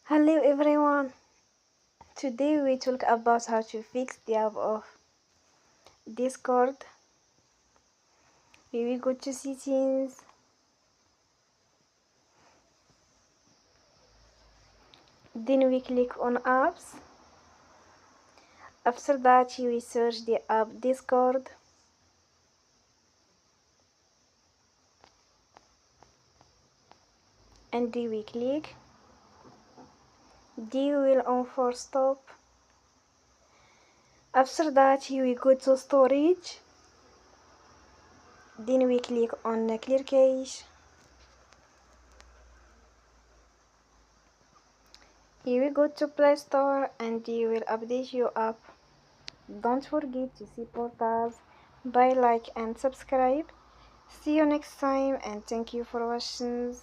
Hello everyone. Today we talk about how to fix the app of Discord. We will go to settings. Then we click on apps. After that we search the app Discord. And we click. We will on for stop. After that we go to storage. Then we click on clear cache. Here we go to Play Store and you will update your app. Don't forget to support us by like and subscribe. See you next time and thank you for watching.